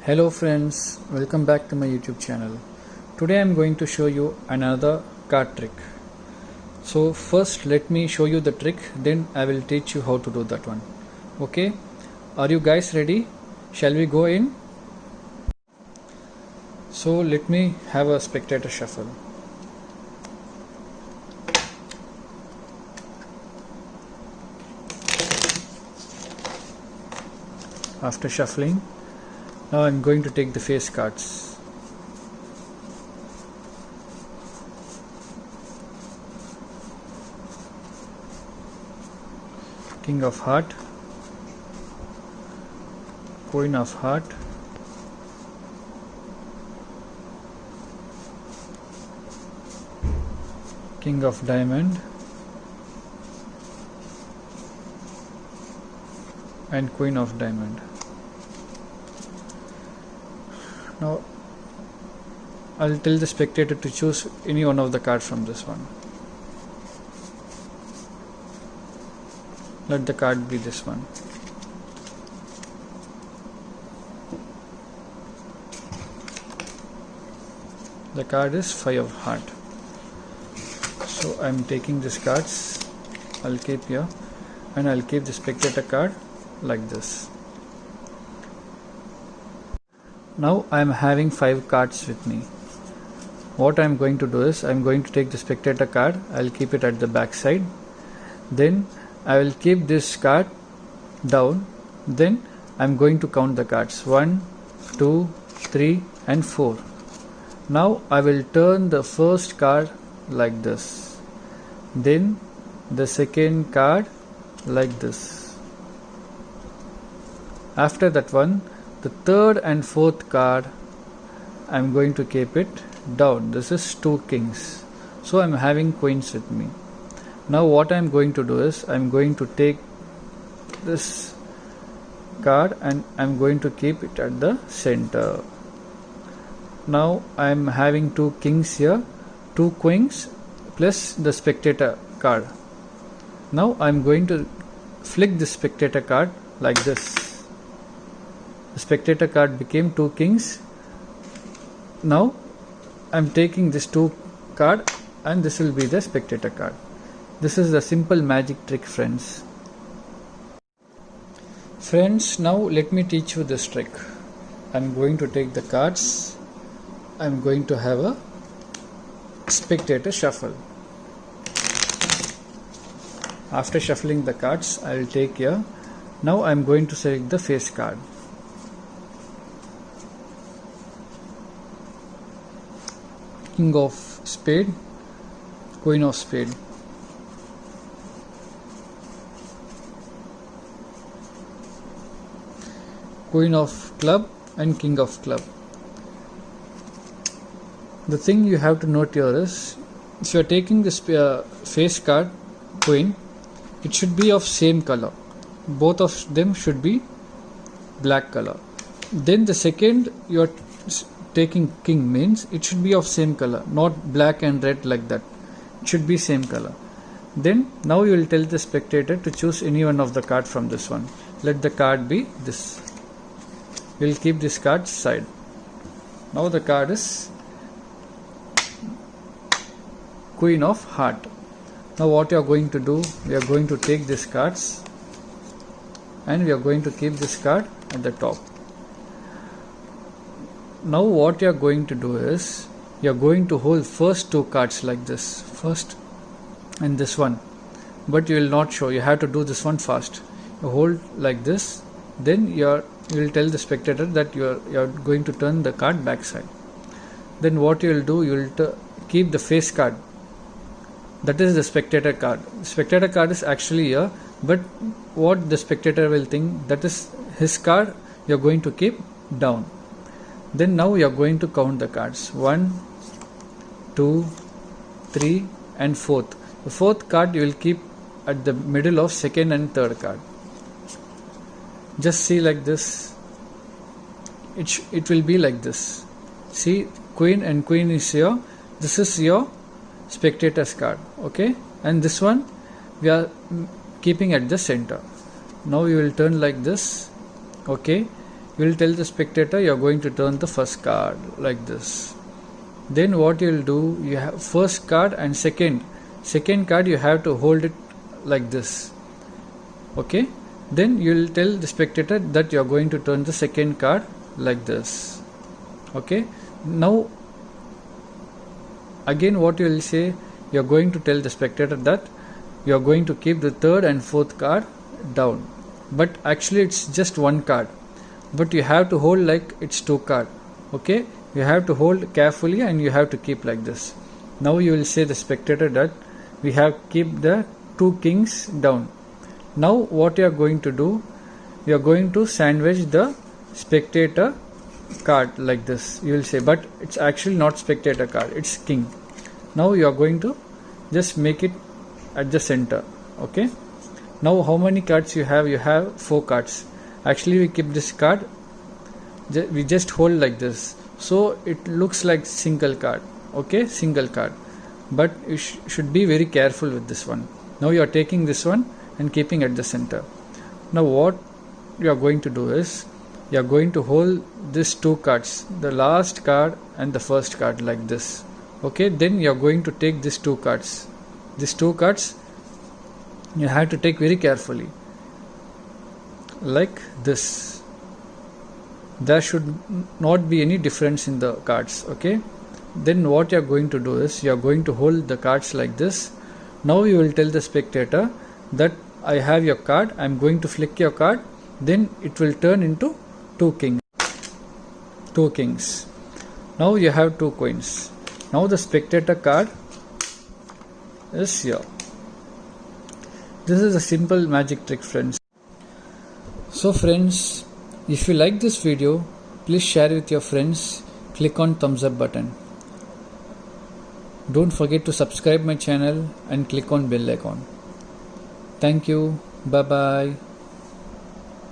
Hello friends, welcome back to my YouTube channel. Today I am going to show you another card trick. So first let me show you the trick, then I will teach you how to do that one. Okay, are you guys ready? Shall we go in? So let me have a spectator shuffle. After shuffling, now I am going to take the face cards. King of Heart, Queen of Heart, King of Diamond, and Queen of Diamond. Now I'll tell the spectator to choose any one of the cards from this one. Let the card be this one. The card is Five of Heart. So I'm taking these cards, I'll keep here, and I'll keep the spectator card like this. Now I am having 5 cards with me. What I am going to do is I am going to take the spectator card, I will keep it at the back side. Then I will keep this card down. Then I am going to count the cards 1, 2, 3 and 4. Now I will turn the first card like this. Then the second card like this. After that one, the third and fourth card I am going to keep it down. This is 2 kings. So I am having queens with me. Now what I am going to do is I am going to take this card and I am going to keep it at the center. Now I am having 2 kings here, 2 queens plus the spectator card. Now I am going to flick the spectator card like this. The spectator card became 2 kings. Now I am taking this 2 card and this will be the spectator card. This is the simple magic trick, friends. Friends, now let me teach you this trick. I am going to take the cards. I am going to have a spectator shuffle. After shuffling the cards, I will take here. Now I am going to select the face card. King of Spade, Queen of Spade. Queen of Club and King of Club. The thing you have to note here is, if you are taking this face card, Queen, it should be of same color. Both of them should be black color. Then the second you are taking king means it should be of same color, not black and red like that. It should be same color. Then now you will tell the spectator to choose any one of the card from this one. Let the card be this. We will keep this card side. Now the card is Queen of Heart. Now what you are going to do, we are going to take these cards and we are going to keep this card at the top. Now what you are going to do is, you are going to hold first 2 cards like this, first and this one, but you will not show, you have to do this one fast. You hold like this, then you will tell the spectator that you are going to turn the card back side. Then what you will do, you will keep the face card, that is the spectator card. The spectator card is actually here, but what the spectator will think, that is his card, you are going to keep down. Then now you are going to count the cards 1, 2, 3 and 4th. The 4th card you will keep at the middle of 2nd and 3rd card. Just see like this. It will be like this. See, Queen and Queen is here. This is your spectator's card. Okay, and this one we are keeping at the center. Now you will turn like this. Okay, you will tell the spectator you are going to turn the first card like this. Then what you will do, you have first card and second card, you have to hold it like this. Okay, then you will tell the spectator that you are going to turn the second card like this. Okay, now again what you will say, you are going to tell the spectator that you are going to keep the third and fourth card down, but actually it's just one card, but you have to hold like it's two card. Okay, you have to hold carefully and you have to keep like this. Now you will say the spectator that we have keep the two kings down. Now what you are going to do, you are going to sandwich the spectator card like this. You will say, but it's actually not spectator card, it's king. Now you are going to just make it at the center. Okay, now how many cards you have? You have 4 cards. Actually we keep this card, we just hold like this, so it looks like single card. Okay, single card, but you should be very careful with this one. Now you are taking this one and keeping at the center. Now what you are going to do is, you are going to hold these 2 cards, the last card and the first card like this. Okay, then you are going to take these 2 cards. These 2 cards you have to take very carefully like this. There should not be any difference in the cards. Okay, then what you are going to do is, you are going to hold the cards like this. Now you will tell the spectator that I have your card, I am going to flick your card, then it will turn into 2 kings. Now you have 2 coins. Now the spectator card is here. This is a simple magic trick, friends. So friends, if you like this video, please share with your friends, click on thumbs up button. Don't forget to subscribe my channel and click on bell icon. Thank you. Bye bye.